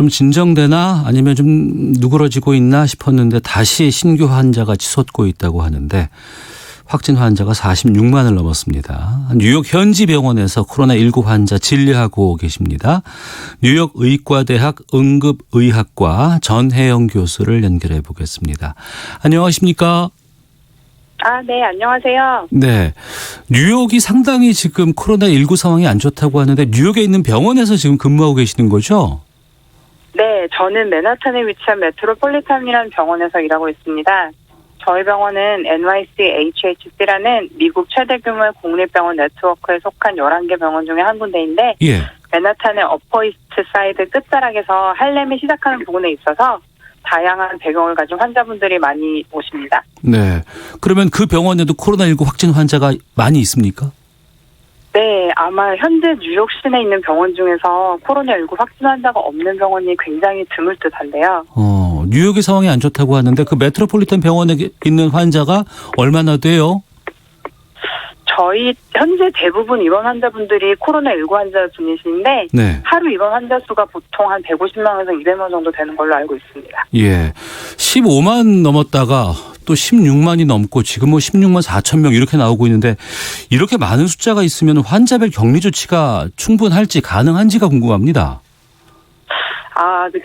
좀 진정되나 아니면 좀 누그러지고 있나 싶었는데 다시 신규 환자가 치솟고 있다고 하는데 확진 환자가 46만을 넘었습니다. 뉴욕 현지 병원에서 코로나19 환자 진료하고 계십니다. 뉴욕 의과대학 응급의학과 전혜영 교수를 연결해 보겠습니다. 안녕하십니까? 네, 안녕하세요. 네. 뉴욕이 상당히 지금 코로나19 상황이 안 좋다고 하는데 뉴욕에 있는 병원에서 지금 근무하고 계시는 거죠? 네, 저는 맨하탄에 위치한 메트로폴리탄이라는 병원에서 일하고 있습니다. 저희 병원은 NYCHHC라는 미국 최대 규모의 공립병원 네트워크에 속한 11개 병원 중에 한 군데인데 예. 맨하탄의 어퍼 이스트 사이드 끝자락에서 할렘이 시작하는 부근에 있어서 다양한 배경을 가진 환자분들이 많이 오십니다. 네. 그러면 그 병원에도 코로나19 확진 환자가 많이 있습니까? 네, 아마 현재 뉴욕 시내에 있는 병원 중에서 코로나19 확진 환자가 없는 병원이 굉장히 드물 듯한데요. 뉴욕의 상황이 안 좋다고 하는데 그 메트로폴리탄 병원에 있는 환자가 얼마나 돼요? 저희 현재 대부분 입원 환자분들이 코로나19 환자분이신데 네. 하루 입원 환자 수가 보통 한 150명에서 200명 정도 되는 걸로 알고 있습니다. 예. 15만 넘었다가 또 16만이 넘고 지금 16만 4천 명 이렇게 나오고 있는데 이렇게 많은 숫자가 있으면 환자별 격리 조치가 충분할지 가능한지가 궁금합니다.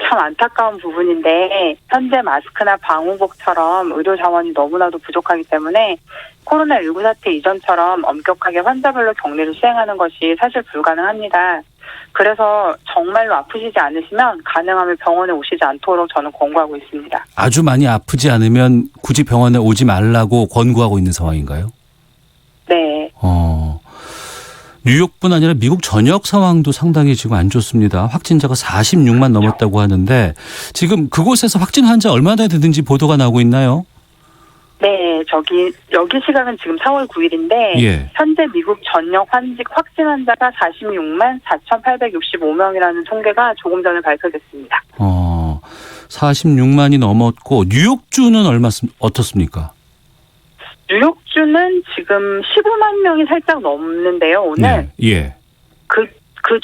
참 안타까운 부분인데 현재 마스크나 방호복처럼 의료 자원이 너무나도 부족하기 때문에 코로나19 사태 이전처럼 엄격하게 환자별로 격리를 시행하는 것이 사실 불가능합니다. 그래서 정말로 아프시지 않으시면 가능하면 병원에 오시지 않도록 저는 권고하고 있습니다. 아주 많이 아프지 않으면 굳이 병원에 오지 말라고 권고하고 있는 상황인가요? 네. 뉴욕뿐 아니라 미국 전역 상황도 상당히 지금 안 좋습니다. 확진자가 46만 넘었다고 하는데 지금 그곳에서 확진 환자 얼마나 되는지 보도가 나오고 있나요? 네, 여기 시각은 지금 4월 9일인데 예. 현재 미국 전역 확진 환자가 46만 4,865명이라는 통계가 조금 전에 발표됐습니다. 46만이 넘었고 뉴욕주는 어떻습니까? 뉴욕주는 지금 15만 명이 살짝 넘는데요, 오늘. 네. 예. 그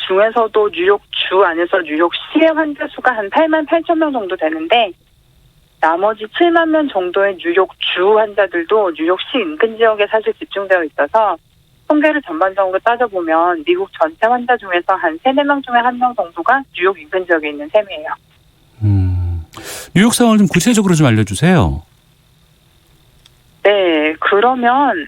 중에서도 뉴욕주 안에서 뉴욕시의 환자 수가 한 8만 8천 명 정도 되는데 나머지 7만 명 정도의 뉴욕주 환자들도 뉴욕시 인근 지역에 사실 집중되어 있어서 통계를 전반적으로 따져보면 미국 전체 환자 중에서 한 3, 4명 중에 1명 정도가 뉴욕 인근 지역에 있는 셈이에요. 뉴욕 상황을 좀 구체적으로 좀 알려주세요. 네, 그러면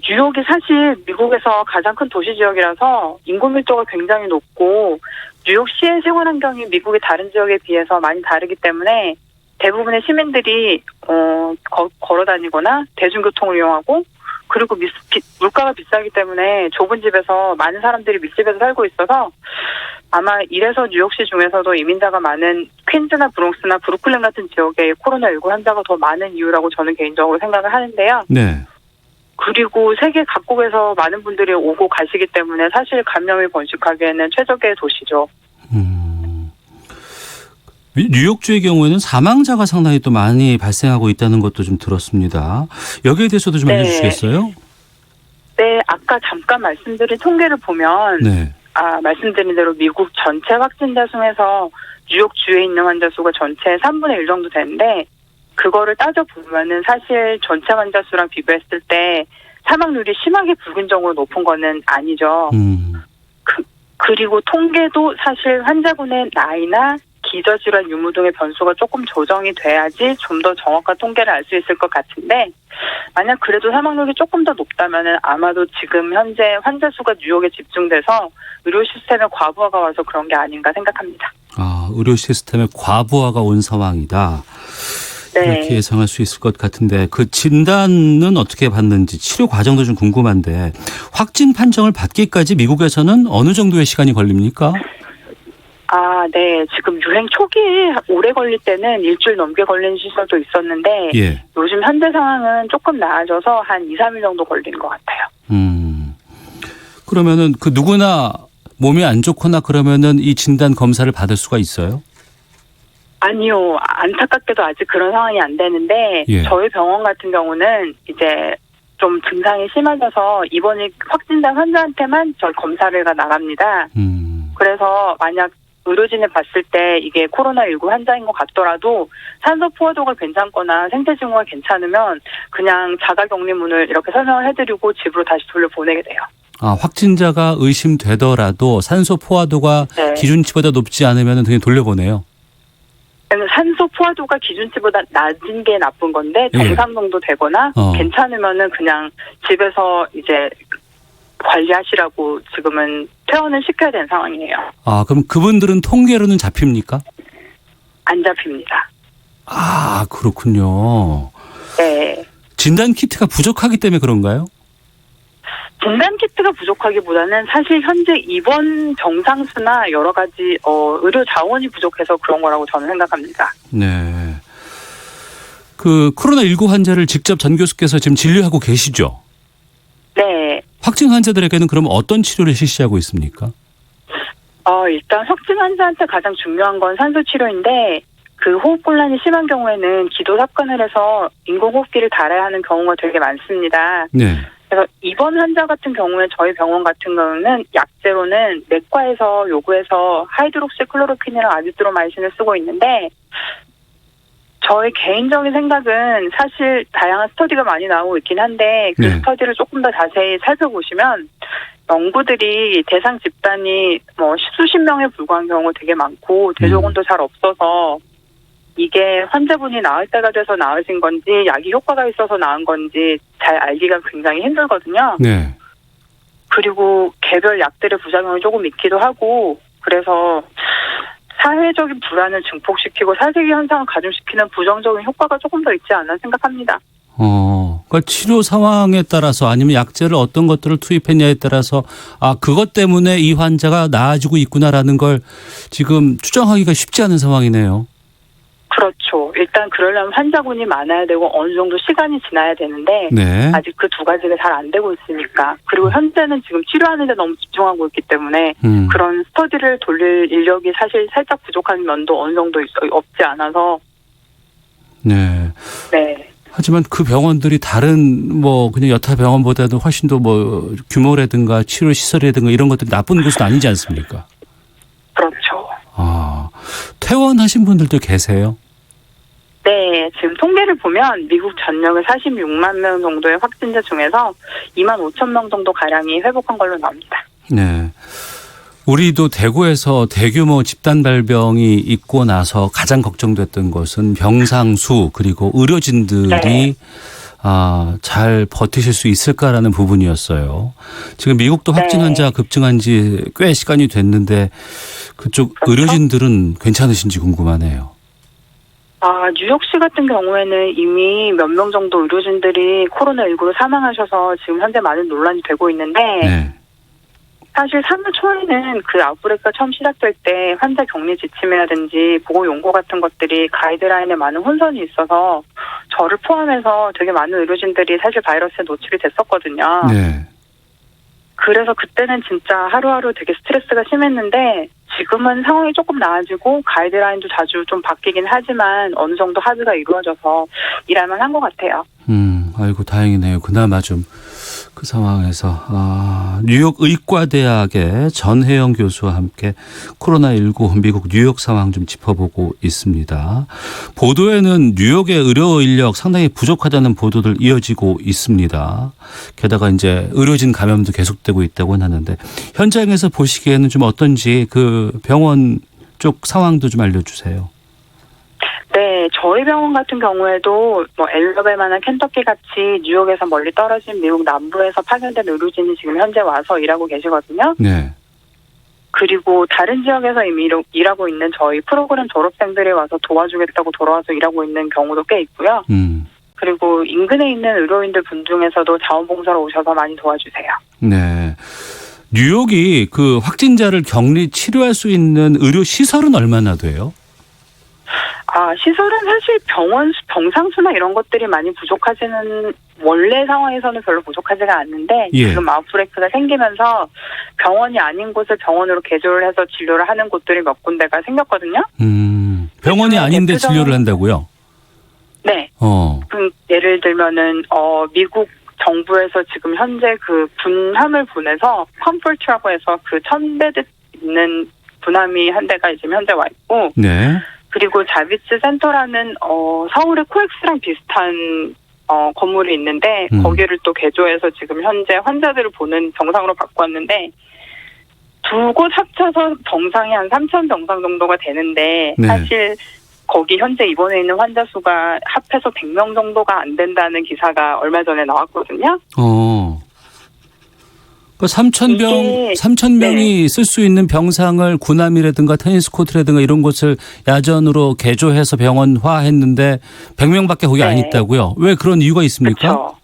뉴욕이 사실 미국에서 가장 큰 도시 지역이라서 인구 밀도가 굉장히 높고 뉴욕시의 생활 환경이 미국의 다른 지역에 비해서 많이 다르기 때문에 대부분의 시민들이 걸어 다니거나 대중교통을 이용하고 그리고 물가가 비싸기 때문에 좁은 집에서 많은 사람들이 밀집해서 살고 있어서 아마 이래서 뉴욕시 중에서도 이민자가 많은 퀸즈나 브롱스나 브루클린 같은 지역에 코로나19 환자가 더 많은 이유라고 저는 개인적으로 생각을 하는데요. 네. 그리고 세계 각국에서 많은 분들이 오고 가시기 때문에 사실 감염이 번식하기에는 최적의 도시죠. 뉴욕주의 경우에는 사망자가 상당히 또 많이 발생하고 있다는 것도 좀 들었습니다. 여기에 대해서도 좀 알려주시겠어요? 네, 아까 잠깐 말씀드린 통계를 보면 네. 말씀드린 대로 미국 전체 확진자 중에서 뉴욕주에 있는 환자 수가 전체의 3분의 1 정도 되는데 그거를 따져보면은 사실 전체 환자 수랑 비교했을 때 사망률이 심하게 불균형으로 높은 거는 아니죠. 그리고 통계도 사실 환자군의 나이나 기저질환 유무 등의 변수가 조금 조정이 돼야지 좀 더 정확한 통계를 알 수 있을 것 같은데 만약 그래도 사망률이 조금 더 높다면은 아마도 지금 현재 환자 수가 뉴욕에 집중돼서 의료 시스템의 과부하가 와서 그런 게 아닌가 생각합니다. 의료 시스템의 과부하가 온 상황이다. 네. 이렇게 예상할 수 있을 것 같은데 그 진단은 어떻게 받는지 치료 과정도 좀 궁금한데 확진 판정을 받기까지 미국에서는 어느 정도의 시간이 걸립니까? 네. 지금 유행 초기에 오래 걸릴 때는 일주일 넘게 걸리는 시설도 있었는데 예. 요즘 현재 상황은 조금 나아져서 한 2, 3일 정도 걸리는 것 같아요. 그러면은 그 누구나 몸이 안 좋거나 그러면은 이 진단 검사를 받을 수가 있어요? 아니요. 안타깝게도 아직 그런 상황이 안 되는데 예. 저희 병원 같은 경우는 이제 좀 증상이 심해져서 입원이 확진된 환자한테만 저희 검사를 나갑니다. 그래서 만약 의료진이 봤을 때 이게 코로나19 환자인 것 같더라도 산소 포화도가 괜찮거나 생체 징후가 괜찮으면 그냥 자가격리문을 이렇게 설명을 해드리고 집으로 다시 돌려보내게 돼요. 아, 확진자가 의심되더라도 산소 포화도가 네. 기준치보다 높지 않으면 그냥 돌려보내요. 산소 포화도가 기준치보다 낮은 게 나쁜 건데 정상 정도 되거나 괜찮으면은 그냥 집에서 이제 관리하시라고 지금은 퇴원을 시켜야 되는 상황이에요. 아, 그럼 그분들은 통계로는 잡힙니까? 안 잡힙니다. 아, 그렇군요. 네. 진단 키트가 부족하기 때문에 그런가요? 진단 키트가 부족하기보다는 사실 현재 입원 정상수나 여러 가지 의료 자원이 부족해서 그런 거라고 저는 생각합니다. 네. 그 코로나19 환자를 직접 전 교수께서 지금 진료하고 계시죠? 네. 확진 환자들에게는 그럼 어떤 치료를 실시하고 있습니까? 일단 확진 환자한테 가장 중요한 건 산소 치료인데 그 호흡곤란이 심한 경우에는 기도 삽관을 해서 인공호흡기를 달아야 하는 경우가 되게 많습니다. 네. 그래서 입원 환자 같은 경우에 저희 병원 같은 경우는 약제로는 내과에서 요구해서 하이드록시 클로로퀸이랑 아지트로마이신을 쓰고 있는데 저의 개인적인 생각은 사실 다양한 스터디가 많이 나오고 있긴 한데 그 스터디를 조금 더 자세히 살펴보시면 연구들이 대상 집단이 수십 명에 불과한 경우가 되게 많고 대조군도 잘 없어서 이게 환자분이 나을 때가 돼서 나으신 건지 약이 효과가 있어서 나은 건지 잘 알기가 굉장히 힘들거든요. 네. 그리고 개별 약들의 부작용이 조금 있기도 하고 그래서 사회적인 불안을 증폭시키고 살생기 현상을 가중시키는 부정적인 효과가 조금 더 있지 않나 생각합니다. 그러니까 치료 상황에 따라서 아니면 약제를 어떤 것들을 투입했냐에 따라서 그것 때문에 이 환자가 나아지고 있구나라는 걸 지금 추정하기가 쉽지 않은 상황이네요. 그렇죠. 일단 그러려면 환자군이 많아야 되고 어느 정도 시간이 지나야 되는데 네. 아직 그 두 가지가 잘 안 되고 있으니까 그리고 현재는 지금 치료하는 데 너무 집중하고 있기 때문에 그런 스터디를 돌릴 인력이 사실 살짝 부족한 면도 어느 정도 없지 않아서 네. 네. 하지만 그 병원들이 다른 그냥 여타 병원보다도 훨씬 더 규모라든가 치료 시설이라든가 이런 것들이 나쁜 곳은 아니지 않습니까? 그렇죠. 퇴원하신 분들도 계세요? 네, 지금 통계를 보면 미국 전역의 46만 명 정도의 확진자 중에서 2만 5천 명 정도 가량이 회복한 걸로 나옵니다. 네. 우리도 대구에서 대규모 집단 발병이 있고 나서 가장 걱정됐던 것은 병상수 그리고 의료진들이 잘 버티실 수 있을까라는 부분이었어요. 지금 미국도 확진 환자 급증한 지 꽤 시간이 됐는데 그쪽 그렇죠? 의료진들은 괜찮으신지 궁금하네요. 뉴욕시 같은 경우에는 이미 몇 명 정도 의료진들이 코로나19로 사망하셔서 지금 현재 많은 논란이 되고 있는데 네. 사실 3월 초에는 그 아웃브레이크가 처음 시작될 때 환자 격리 지침이라든지 보고 용고 같은 것들이 가이드라인에 많은 혼선이 있어서 저를 포함해서 되게 많은 의료진들이 사실 바이러스에 노출이 됐었거든요. 네. 그래서 그때는 진짜 하루하루 되게 스트레스가 심했는데 지금은 상황이 조금 나아지고 가이드라인도 자주 좀 바뀌긴 하지만 어느 정도 합의가 이루어져서 일할만 한 것 같아요. 아이고 다행이네요. 그나마 좀 그 상황에서 뉴욕 의과대학의 전혜영 교수와 함께 코로나19 미국 뉴욕 상황 좀 짚어보고 있습니다. 보도에는 뉴욕의 의료 인력 상당히 부족하다는 보도들 이어지고 있습니다. 게다가 이제 의료진 감염도 계속되고 있다고 하는데 현장에서 보시기에는 좀 어떤지 그 병원 쪽 상황도 좀 알려주세요. 네, 저희 병원 같은 경우에도 엘러베마나 켄터키 같이 뉴욕에서 멀리 떨어진 미국 남부에서 파견된 의료진이 지금 현재 와서 일하고 계시거든요. 네. 그리고 다른 지역에서 이미 일하고 있는 저희 프로그램 졸업생들이 와서 도와주겠다고 돌아와서 일하고 있는 경우도 꽤 있고요. 그리고 인근에 있는 의료인들 분 중에서도 자원봉사로 오셔서 많이 도와주세요. 네. 뉴욕이 그 확진자를 격리 치료할 수 있는 의료 시설은 얼마나 돼요? 시설은 사실 병상수나 이런 것들이 많이 부족하지는 원래 상황에서는 별로 부족하지가 않는데 지금 아웃브레이크가 생기면서 병원이 아닌 곳을 병원으로 개조를 해서 진료를 하는 곳들이 몇 군데가 생겼거든요. 병원이 아닌데 진료를 한다고요? 네. 그럼 예를 들면은 미국 정부에서 지금 현재 그 분함을 보내서 컴포트라고 해서 그 1,000베드 있는 부남이 한 대가 지금 현재 와 있고, 네. 그리고 자비스 센터라는 서울의 코엑스랑 비슷한 건물이 있는데 거기를 또 개조해서 지금 현재 환자들을 보는 병상으로 바꿨는데, 두 곳 합쳐서 병상이 한 3,000병상 정도가 되는데 네. 사실 거기 현재 입원해 있는 환자 수가 합해서 100명 정도가 안 된다는 기사가 얼마 전에 나왔거든요. 그 3,000명이 쓸 수 있는 병상을 구남이라든가 테니스 코트라든가 이런 곳을 야전으로 개조해서 병원화했는데 100명밖에 거기 안 있다고요? 왜 그런 이유가 있습니까? 그렇죠.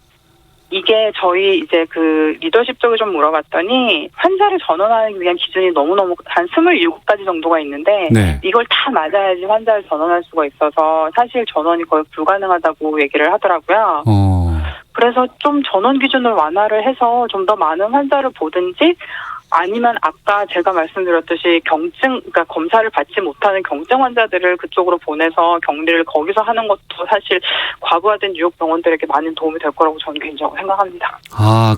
이게 저희 이제 그 리더십 쪽에 좀 물어봤더니 환자를 전원하기 위한 기준이 너무너무 한 27가지 정도가 있는데 네. 이걸 다 맞아야지 환자를 전원할 수가 있어서 사실 전원이 거의 불가능하다고 얘기를 하더라고요. 그래서 좀 전원 기준을 완화를 해서 좀 더 많은 환자를 보든지 아니면 아까 제가 말씀드렸듯이 그러니까 검사를 받지 못하는 경증 환자들을 그쪽으로 보내서 격리를 거기서 하는 것도 사실 과부하된 뉴욕 병원들에게 많은 도움이 될 거라고 저는 개인적으로 생각합니다.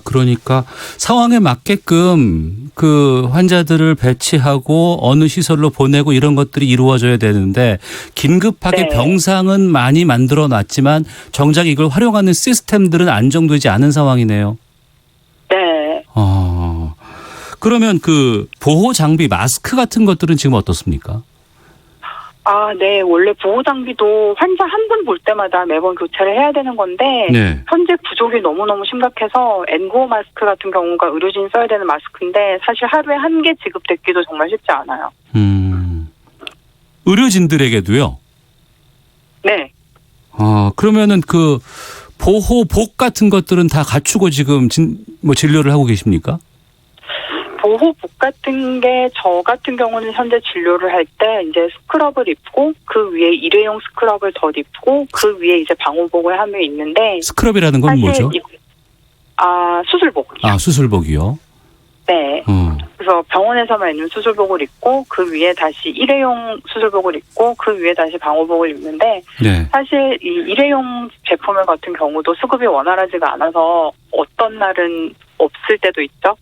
그러니까 상황에 맞게끔 그 환자들을 배치하고 어느 시설로 보내고 이런 것들이 이루어져야 되는데 긴급하게 네. 병상은 많이 만들어 놨지만 정작 이걸 활용하는 시스템들은 안정되지 않은 상황이네요. 네. 그러면 그 보호 장비 마스크 같은 것들은 지금 어떻습니까? 네. 원래 보호 장비도 환자 한 분 볼 때마다 매번 교체를 해야 되는 건데 네. 현재 부족이 너무너무 심각해서 N95 마스크 같은 경우가 의료진이 써야 되는 마스크인데 사실 하루에 1개 지급되기도 정말 쉽지 않아요. 의료진들에게도요? 네. 그러면은 그 보호복 같은 것들은 다 갖추고 지금 진료를 하고 계십니까? 보호복 같은 게 저 같은 경우는 현재 진료를 할 때 이제 스크럽을 입고 그 위에 일회용 스크럽을 덧입고 그 위에 이제 방호복을 하며 있는데 스크럽이라는 건 뭐죠? 수술복이요. 수술복이요? 네. 그래서 병원에서만 입는 수술복을 입고 그 위에 다시 일회용 수술복을 입고 그 위에 다시 방호복을 입는데 네. 사실 이 일회용 제품을 같은 경우도 수급이 원활하지가 않아서 어떤 날은 없을 때도 있죠.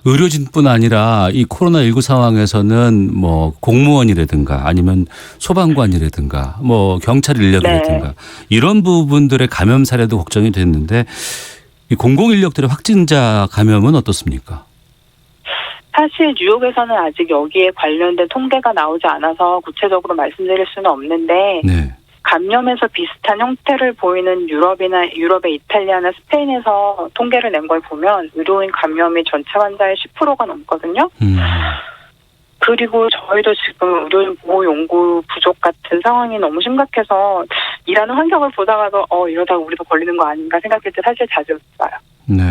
의료진뿐 아니라 이 코로나19 상황에서는 뭐 공무원이라든가 아니면 소방관이라든가 뭐 경찰 인력이라든가 이런 부분들의 감염 사례도 걱정이 됐는데 이 공공인력들의 확진자 감염은 어떻습니까? 사실 뉴욕에서는 아직 여기에 관련된 통계가 나오지 않아서 구체적으로 말씀드릴 수는 없는데 네. 감염에서 비슷한 형태를 보이는 유럽의 이탈리아나 스페인에서 통계를 낸 걸 보면 의료인 감염이 전체 환자의 10%가 넘거든요. 그리고 저희도 지금 의료인 보호 연구 부족 같은 상황이 너무 심각해서 일하는 환경을 보다가도 이러다가 우리도 걸리는 거 아닌가 생각할 때 사실 자주 있어요. 네.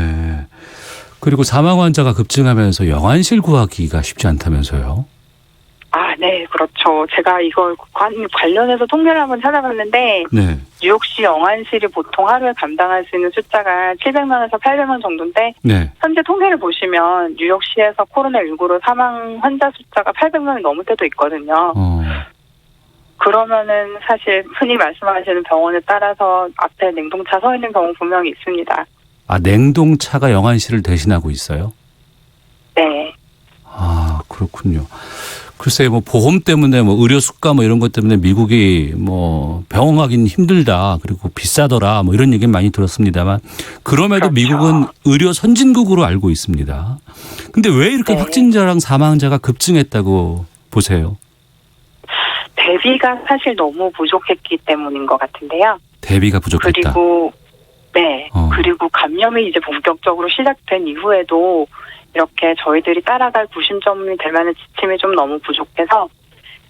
그리고 사망 환자가 급증하면서 영안실 구하기가 쉽지 않다면서요? 네, 그렇죠. 제가 이걸 관련해서 통계를 한번 찾아봤는데 네. 뉴욕시 영안실이 보통 하루에 감당할 수 있는 숫자가 700만에서 800만 정도인데 네. 현재 통계를 보시면 뉴욕시에서 코로나19로 사망 환자 숫자가 800만이 넘을 때도 있거든요. 그러면은 사실 흔히 말씀하시는 병원에 따라서 앞에 냉동차 서 있는 경우 분명히 있습니다. 냉동차가 영안실을 대신하고 있어요? 네. 그렇군요. 글쎄 뭐 보험 때문에 뭐 의료 수가 뭐 이런 것 때문에 미국이 뭐 병원 가기는 힘들다 그리고 비싸더라 뭐 이런 얘기는 많이 들었습니다만 그럼에도 그렇죠. 미국은 의료 선진국으로 알고 있습니다. 근데 왜 이렇게 확진자랑 사망자가 급증했다고 보세요? 대비가 사실 너무 부족했기 때문인 것 같은데요. 대비가 부족했다. 그리고 감염이 이제 본격적으로 시작된 이후에도 이렇게 저희들이 따라갈 구심점이 될 만한 지침이 좀 너무 부족해서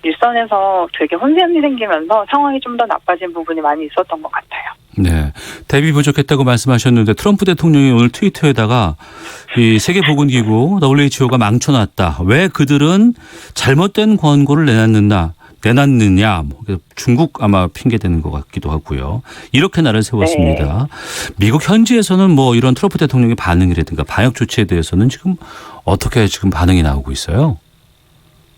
일선에서 되게 혼선이 생기면서 상황이 좀 더 나빠진 부분이 많이 있었던 것 같아요. 네. 대비 부족했다고 말씀하셨는데 트럼프 대통령이 오늘 트위터에다가 이 세계보건기구 WHO가 망쳐놨다. 왜 그들은 잘못된 권고를 내놨느냐. 중국 아마 핑계대는 것 같기도 하고요. 이렇게 날을 세웠습니다. 미국 현지에서는 뭐 이런 트럼프 대통령의 반응이라든가 방역 조치에 대해서는 지금 어떻게 지금 반응이 나오고 있어요?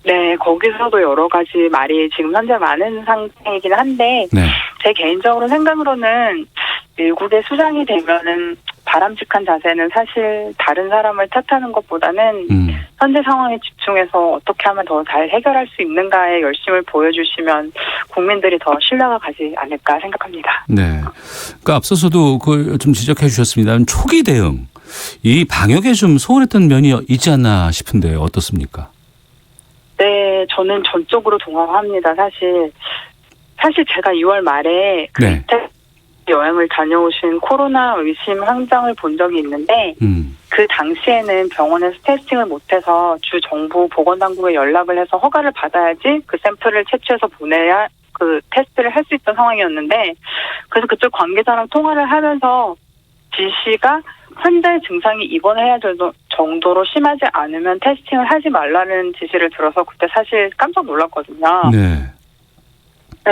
네, 거기서도 여러 가지 말이 지금 현재 많은 상태이긴 한데 제 개인적으로 생각으로는 미국의 수장이 되면은 바람직한 자세는 사실 다른 사람을 탓하는 것보다는 현재 상황에 집중해서 어떻게 하면 더 잘 해결할 수 있는가에 열심을 보여주시면 국민들이 더 신뢰가 가지 않을까 생각합니다. 네. 그러니까 앞서서도 그걸 좀 지적해 주셨습니다. 초기 대응, 이 방역에 좀 소홀했던 면이 있지 않나 싶은데 어떻습니까? 네, 저는 전적으로 동감합니다. 사실 제가 2월 말에 네. 여행을 다녀오신 코로나 의심 환자를 본 적이 있는데 그 당시에는 병원에서 테스팅을 못해서 주 정부 보건당국에 연락을 해서 허가를 받아야지 그 샘플을 채취해서 보내야 그 테스트를 할 수 있던 상황이었는데, 그래서 그쪽 관계자랑 통화를 하면서 지시가 환자의 증상이 입원해야 될 정도로 심하지 않으면 테스팅을 하지 말라는 지시를 들어서 그때 사실 깜짝 놀랐거든요. 네.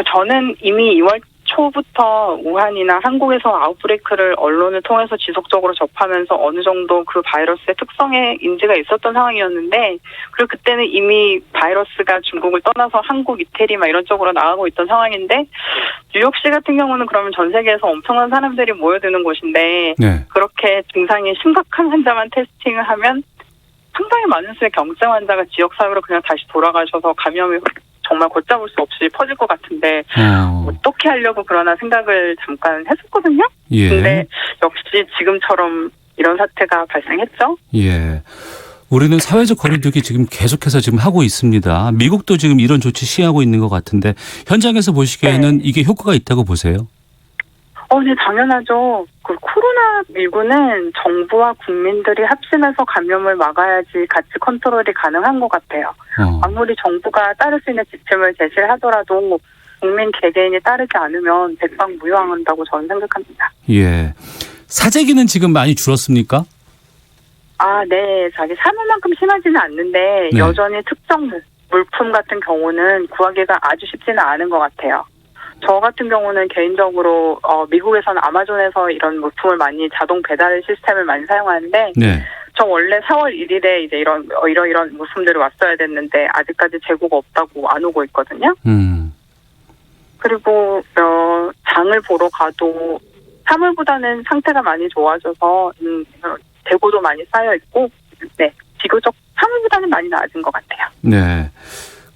저는 이미 2월 초부터 우한이나 한국에서 아웃브레이크를 언론을 통해서 지속적으로 접하면서 어느 정도 그 바이러스의 특성에 인지가 있었던 상황이었는데, 그리고 그때는 이미 바이러스가 중국을 떠나서 한국, 이태리 막 이런 쪽으로 나가고 있던 상황인데, 뉴욕시 같은 경우는 그러면 전 세계에서 엄청난 사람들이 모여드는 곳인데 네. 그렇게 증상이 심각한 환자만 테스팅을 하면 상당히 많은 수의 경증 환자가 지역사회로 그냥 다시 돌아가셔서 감염이 정말 걷잡을 수 없이 퍼질 것 같은데 어떻게 하려고 그러나 생각을 잠깐 했었거든요. 예. 근데 역시 지금처럼 이런 사태가 발생했죠. 예. 우리는 사회적 거리두기 지금 계속해서 지금 하고 있습니다. 미국도 지금 이런 조치 시행하고 있는 것 같은데 현장에서 보시기에는 이게 효과가 있다고 보세요? 네, 당연하죠. 그 코로나19는 정부와 국민들이 합심해서 감염을 막아야지 같이 컨트롤이 가능한 것 같아요. 아무리 정부가 따를 수 있는 지침을 제시를 하더라도 국민 개개인이 따르지 않으면 백방무효한다고 저는 생각합니다. 예. 사재기는 지금 많이 줄었습니까? 네. 사물만큼 심하지는 않는데 네. 여전히 특정 물품 같은 경우는 구하기가 아주 쉽지는 않은 것 같아요. 저 같은 경우는 개인적으로 미국에서는 아마존에서 이런 물품을 많이 자동 배달 시스템을 많이 사용하는데 네. 저 원래 4월 1일에 이제 이런 물품들이 왔어야 됐는데 아직까지 재고가 없다고 안 오고 있거든요. 그리고 장을 보러 가도 사물보다는 상태가 많이 좋아져서 재고도 많이 쌓여 있고, 네, 비교적 사물보다는 많이 나아진 것 같아요. 네.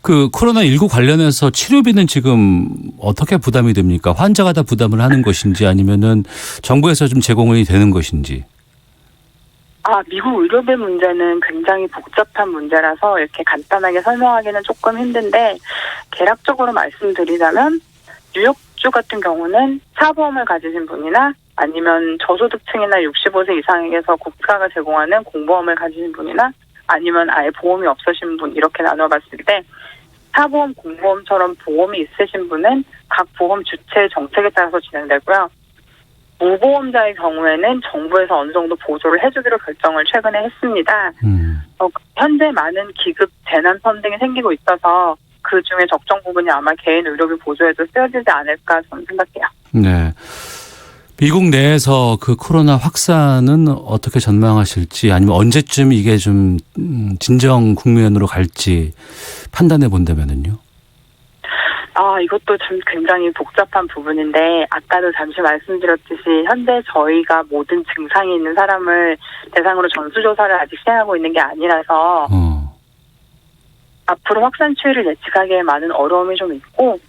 그 코로나19 관련해서 치료비는 지금 어떻게 부담이 됩니까? 환자가 다 부담을 하는 것인지 아니면은 정부에서 좀 제공이 되는 것인지? 미국 의료비 문제는 굉장히 복잡한 문제라서 이렇게 간단하게 설명하기는 조금 힘든데, 개략적으로 말씀드리자면 뉴욕주 같은 경우는 사보험을 가지신 분이나 아니면 저소득층이나 65세 이상에게서 국가가 제공하는 공보험을 가지신 분이나 아니면 아예 보험이 없으신 분, 이렇게 나눠봤을 때 사보험, 공보험처럼 보험이 있으신 분은 각 보험 주체의 정책에 따라서 진행되고요. 무보험자의 경우에는 정부에서 어느 정도 보조를 해주기로 결정을 최근에 했습니다. 현재 많은 기급 재난 펀딩이 생기고 있어서 그중에 적정 부분이 아마 개인 의료비 보조에도 쓰여지지 않을까 저는 생각해요. 네. 미국 내에서 그 코로나 확산은 어떻게 전망하실지 아니면 언제쯤 이게 좀 진정 국면으로 갈지 판단해 본다면은요? 이것도 참 굉장히 복잡한 부분인데 아까도 잠시 말씀드렸듯이 현재 저희가 모든 증상이 있는 사람을 대상으로 전수조사를 아직 시행하고 있는 게 아니라서 앞으로 확산 추이를 예측하기에 많은 어려움이 좀 있고,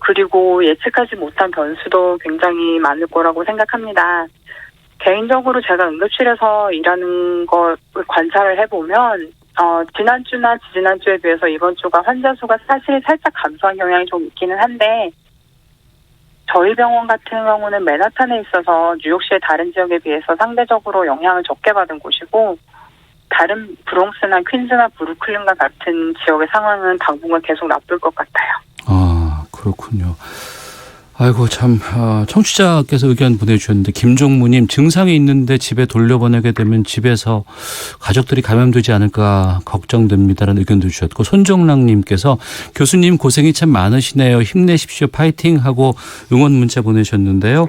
그리고 예측하지 못한 변수도 굉장히 많을 거라고 생각합니다. 개인적으로 제가 응급실에서 일하는 걸 관찰을 해보면 지난주나 지지난주에 비해서 이번 주가 환자 수가 사실 살짝 감소한 경향이 좀 있기는 한데, 저희 병원 같은 경우는 맨하탄에 있어서 뉴욕시의 다른 지역에 비해서 상대적으로 영향을 적게 받은 곳이고, 다른 브롱스나 퀸즈나 브루클린과 같은 지역의 상황은 당분간 계속 나쁠 것 같아요. 그렇군요. 아이고 참 청취자께서 의견 보내주셨는데 김종무님 증상이 있는데 집에 돌려보내게 되면 집에서 가족들이 감염되지 않을까 걱정됩니다라는 의견도 주셨고, 손정랑님께서 교수님 고생이 참 많으시네요. 힘내십시오. 파이팅 하고 응원 문자 보내셨는데요.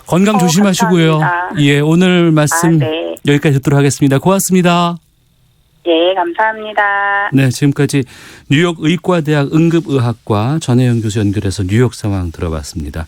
건강 조심하시고요. 감사합니다. 예, 오늘 말씀 네. 여기까지 듣도록 하겠습니다. 고맙습니다. 예, 감사합니다. 네, 지금까지 뉴욕 의과대학 응급의학과 전혜영 교수 연결해서 뉴욕 상황 들어봤습니다.